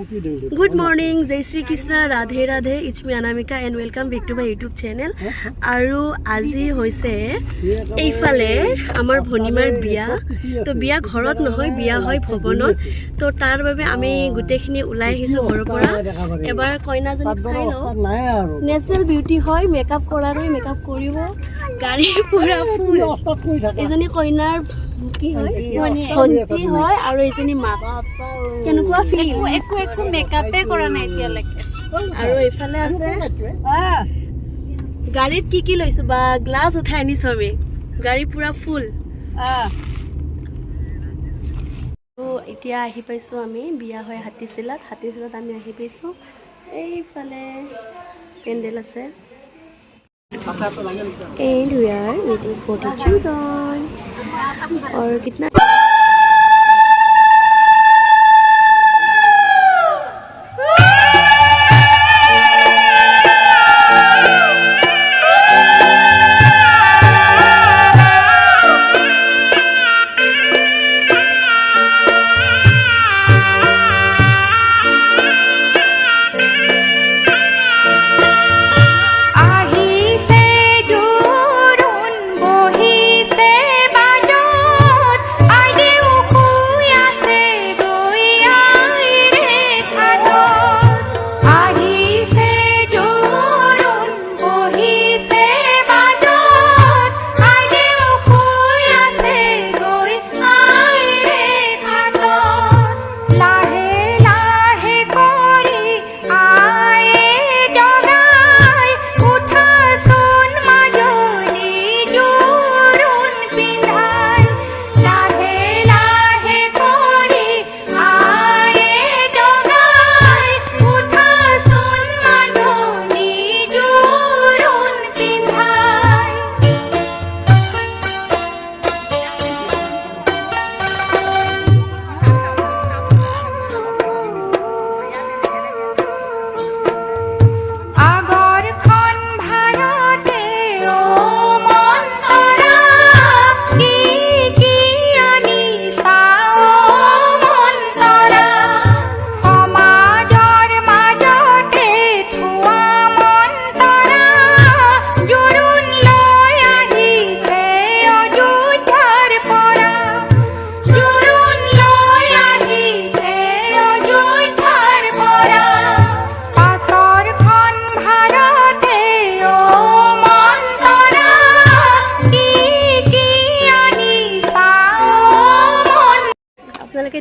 Good morning, Jai Shri Krishna, Radhe Radhe. It's me Anamika and welcome back to my YouTube channel. Aru আজি হৈছে এইফালে আমাৰ ভনিমাৰ বিয়া তো বিয়া ঘৰত নহয় বিয়া হয় ভৱনত তো তাৰ বাবে আমি গুটেখিনি উলাই আহিছো ঘৰৰ পৰা এবাৰ কইনাজনীক চাই লও নেচাৰেল বিউটি হয় মেকআপ কৰাৰই মেকআপ কৰিব গাড়ী পুৰা ফুল এজনী কইনাৰ কি হয় ভন্টি হয় আৰু এজনী মা কেনেকুৱা ফিল একো মেকআপে কৰা নাই এতিয়ালৈকে আৰু এইফালে আছে গাড়ীত কি লৈছো বা গ্লাস উঠাই আনিছো আমি গাড়ী পুৰা ফুল তো এতিয়া আহি পাইছো আমি বিয়া হয় হাতীচিলাত আমি আহি পাইছো এইফালে পেন্ডেল আছে and we are waiting for the children और कितना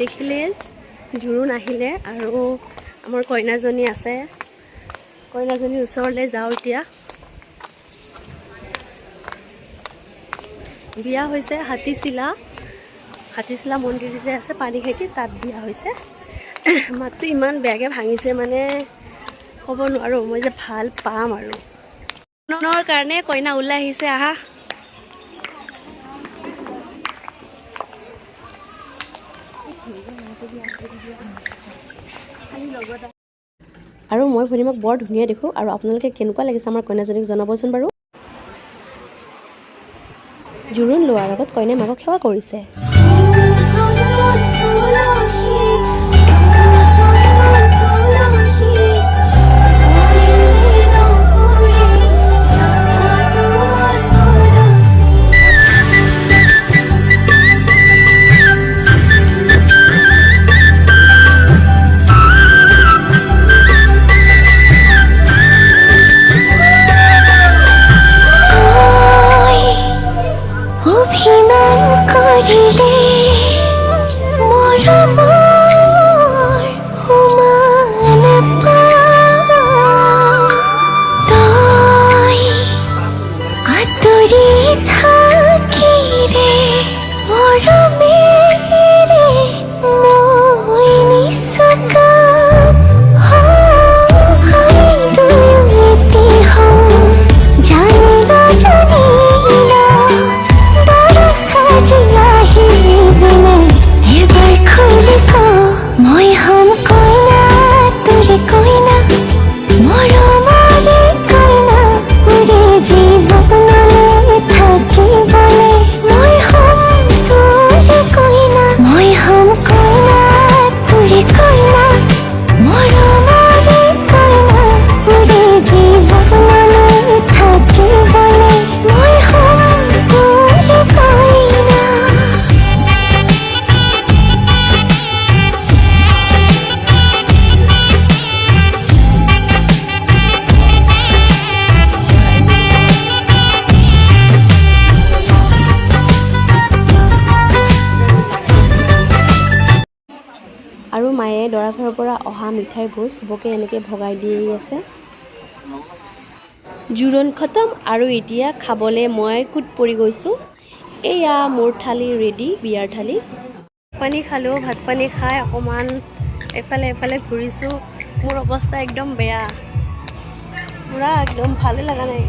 দেখিলে জুৰুন আহিলে আৰু আমাৰ কইনাজনী আছে কইনাজনীৰ ওচৰলৈ যাও এতিয়া বিয়া হৈছে হাতীচিলা মন্দিৰ যে আছে পানীখাইতি তাত বিয়া হৈছে মাতটো ইমান বেয়াকে ভাঙিছে মানে ক'ব নোৱাৰো মই যে ভাল পাম আৰু নৰ কাৰণে কইনা ওলাই আহিছে আহা আৰু মই ভনিমাক বৰ ধুনীয়া দেখো আৰু আপোনালোকে কেনেকুৱা লাগিছে আমাৰ কইনাজনীক জনাবচোন বাৰু জুৰুন লোৱাৰ আগত কইনাই মাকক সেৱা কৰিছে অভিমান কৰিলে আৰু মায়ে দৰা ঘৰৰ পৰা অহা মিঠাইবোৰ চবকে এনেকৈ ভগাই দি আছে। জোৰোণ খতম আৰু এতিয়া খাবলৈ মই কুট পৰি গৈছোঁ। এয়া মোৰ থালি ৰেডি, বিয়াৰ থালি। পানী খালোঁ, ভাত পানী খাই অকণমান এফালে ঘূৰিছোঁ। মোৰ অৱস্থা একদম বেয়া, পুৰা একদম ভালে লগা নাই।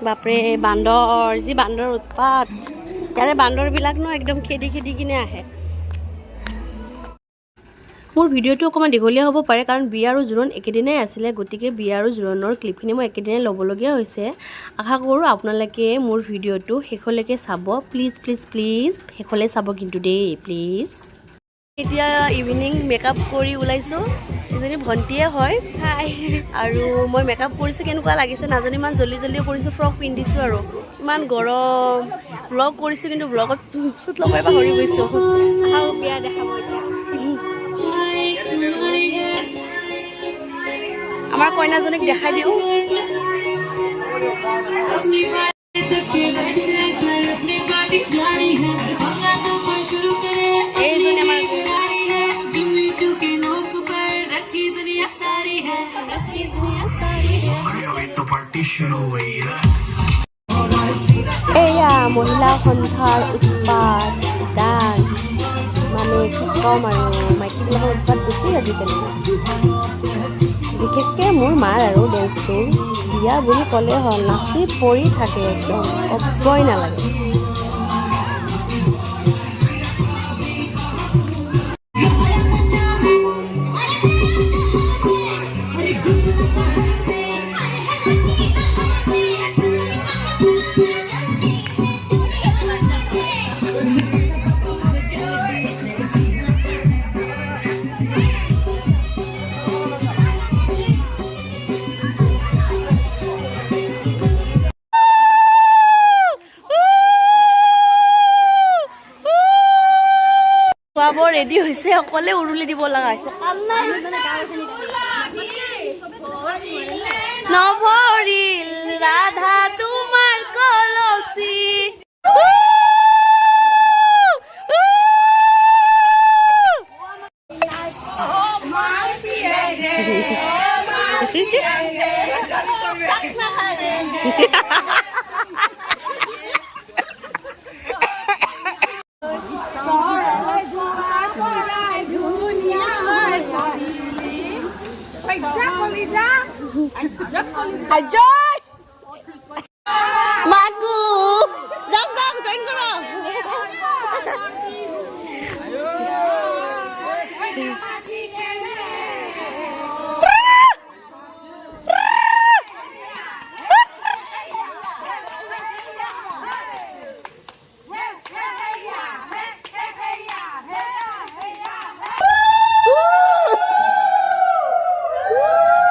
বাপৰে বান্দৰ, যি বান্দৰ উৎপাত। ইয়াৰে বান্দৰবিলাক একদম খেদি কিনে আহে। মোৰ ভিডিঅ'টো অকণমান দীঘলীয়া হ'ব পাৰে কাৰণ বিয়া আৰু জোৰোণ একেদিনাই আছিলে, গতিকে বিয়া আৰু জোৰোণৰ ক্লিপখিনি মই একেদিনাই ল'বলগীয়া হৈছে। আশা কৰোঁ আপোনালোকে মোৰ ভিডিঅ'টো শেষলৈকে চাব। প্লিজ শেষলৈ চাব কিন্তু দেই, প্লিজ। এতিয়া ইভিনিং মেকআপ কৰি ওলাইছোঁ। এজনী ভণ্টিয়ে হয় আৰু মই মেকআপ কৰিছোঁ, কেনেকুৱা লাগিছে নাজানো, ইমান জল্দি কৰিছোঁ। ফ্ৰক পিন্ধিছোঁ আৰু ইমান গৰম। ব্লগ কৰিছোঁ কিন্তু ব্লগত চুট লগাই পাহৰি গৈছোঁ। বিয়া দেখাব এতিয়া। আমাৰ কইনাজনীক দেখাই দিওঁ। এয়া মহিলা সন্থাৰ উৎপাত ডান্স, মানে কি ক'ম আৰু মাইকীবিলাকৰ উৎপাত বেছি আজিকালি। বিশেষকৈ মোৰ মাৰ আৰু ডেন্সটো বিয়া বুলি ক'লে হ'ল, নাচি পৰি থাকে একদম, ক'বই নালাগে। খোৱাব ৰেডি হৈছে, অকলে উৰুলি দিব লগা হৈছে। নভৰিল ৰাধা তোমাৰ কলচি। Ajoy! Maku! Jom, join karo.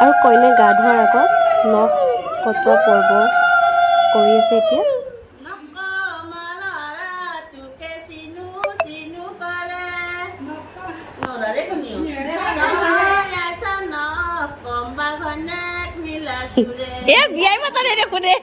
আৰু কইনা গা ধোৱাৰ আগত নখ কটোৱা পৰ্ব কৰি আছে এতিয়া। বিয়াই মাতা দে দেখোন দে।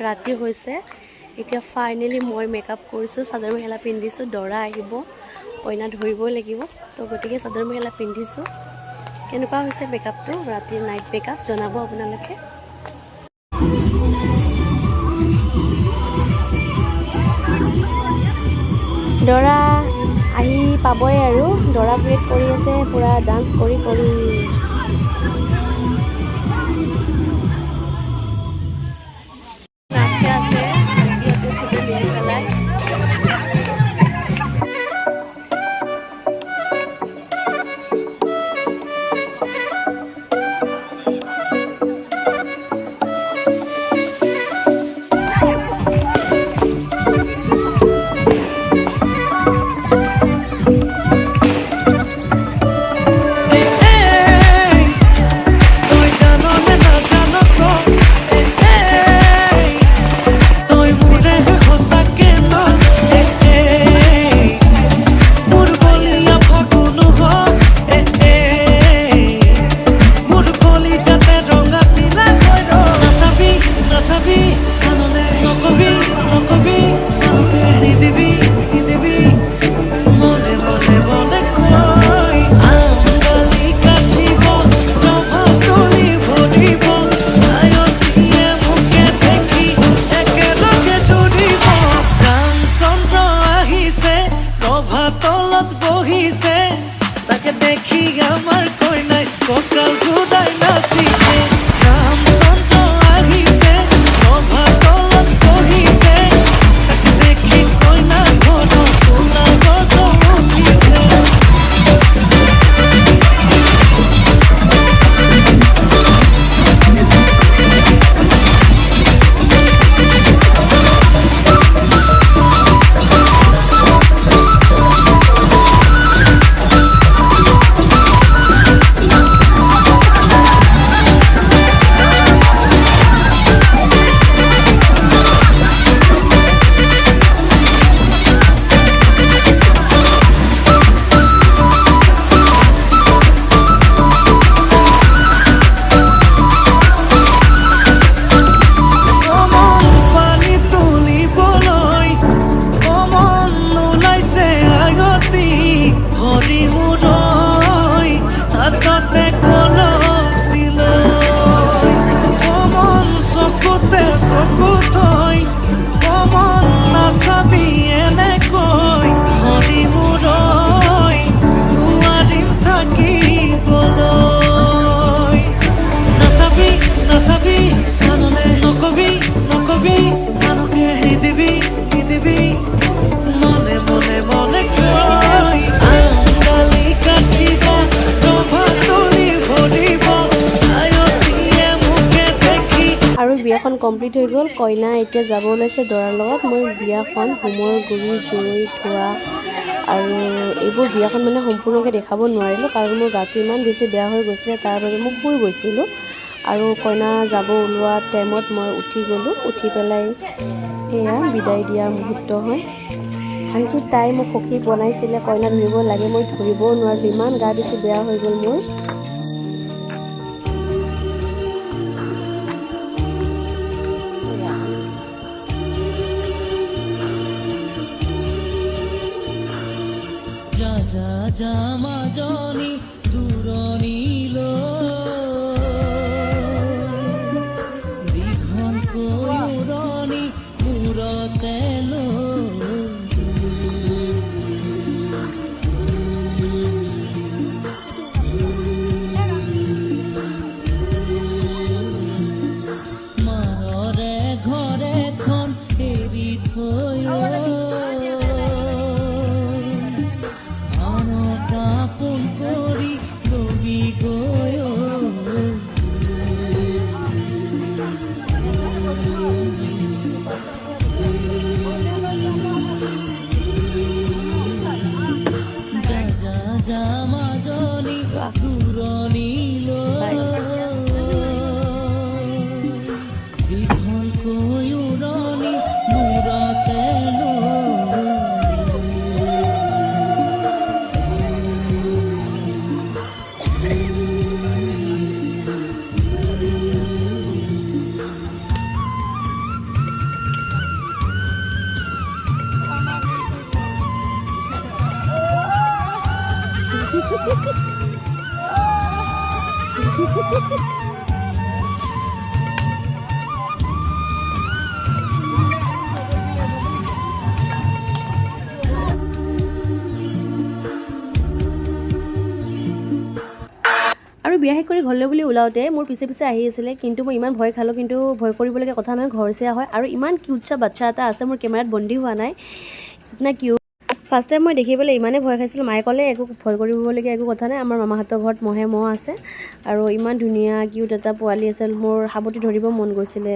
ৰাতি হৈছে, এতিয়া ফাইনেলি মই মেকআপ কৰিছোঁ, চাদৰ মেখেলা পিন্ধিছোঁ। দৰা আহিব, কইনা ধৰিবই লাগিব, তো গতিকে চাদৰ মেখেলা পিন্ধিছোঁ। কেনেকুৱা হৈছে মেকআপটো, ৰাতিৰ নাইট মেকআপ জনাব আপোনালোকে। দৰা আহি পাবই আৰু, দৰা ৱেইট কৰি আছে পুৰা ডান্স কৰি। তলত বহিছে তাকে দেখি আমাৰ কইনাই কঁকাল ঘূৰাই নাচিছে ৰামচন্দ্ৰ আহিছে নভা তলত বহিছে তাকে দেখি কইনা ঘৰ কোলা গত উঠিছে বিয়াখন কমপ্লিট হৈ গ'ল কইনা এতিয়া যাব ওলাইছে দৰাৰ লগত মই বিয়াখন হোমৰ গুৰি জুই ধোৱা আৰু এইবোৰ বিয়াখন মানে সম্পূৰ্ণকৈ দেখাব নোৱাৰিলোঁ কাৰণ মোৰ গাটো ইমান বেছি বেয়া হৈ গৈছিলে তাৰ বাবে মই শুই গৈছিলোঁ আৰু কইনা যাব ওলোৱা টাইমত মই উঠি গ'লোঁ উঠি পেলাই সেয়া বিদায় দিয়া মুহূৰ্ত হয় আনকি তাই মোক সখী বনাইছিলে কইনা ধৰিব লাগে মই ধৰিবও নোৱাৰিলোঁ ইমান গা বেছি বেয়া হৈ গ'ল মোৰ জামাজনী দূৰণিলৈ দীঘলকৈ উৰণি মূৰতে মাৰৰে ঘৰেখন এৰি থৈ জামাজনী দূৰণিলৈ দীঘলকৈ উৰণি মূৰতে আৰু বিয়া শেষ কৰি ঘৰলৈ বুলি ওলাওঁতে মোৰ পিছে পিছে আহি আছিলে কিন্তু মই ইমান ভয় খালোঁ কিন্তু ভয় কৰিবলগীয়া কথা নহয় ঘৰচীয়া হয় আৰু ইমান কিউট চা বাচ্চা এটা আছে মোৰ কেমেৰাত বন্দী হোৱা নাই ইতনা কিউট ফাৰ্ষ্ট টাইম মই দেখি পেলাই ইমানেই ভয় খাইছিলোঁ মায়ে ক'লে একো ভয় কৰিবলগীয়া একো কথা নাই আমাৰ মামাহঁতৰ ঘৰত মহ আছে আৰু ইমান ধুনীয়া কিউট এটা পোৱালি আছিল মোৰ সাৱটি ধৰিব মন গৈছিলে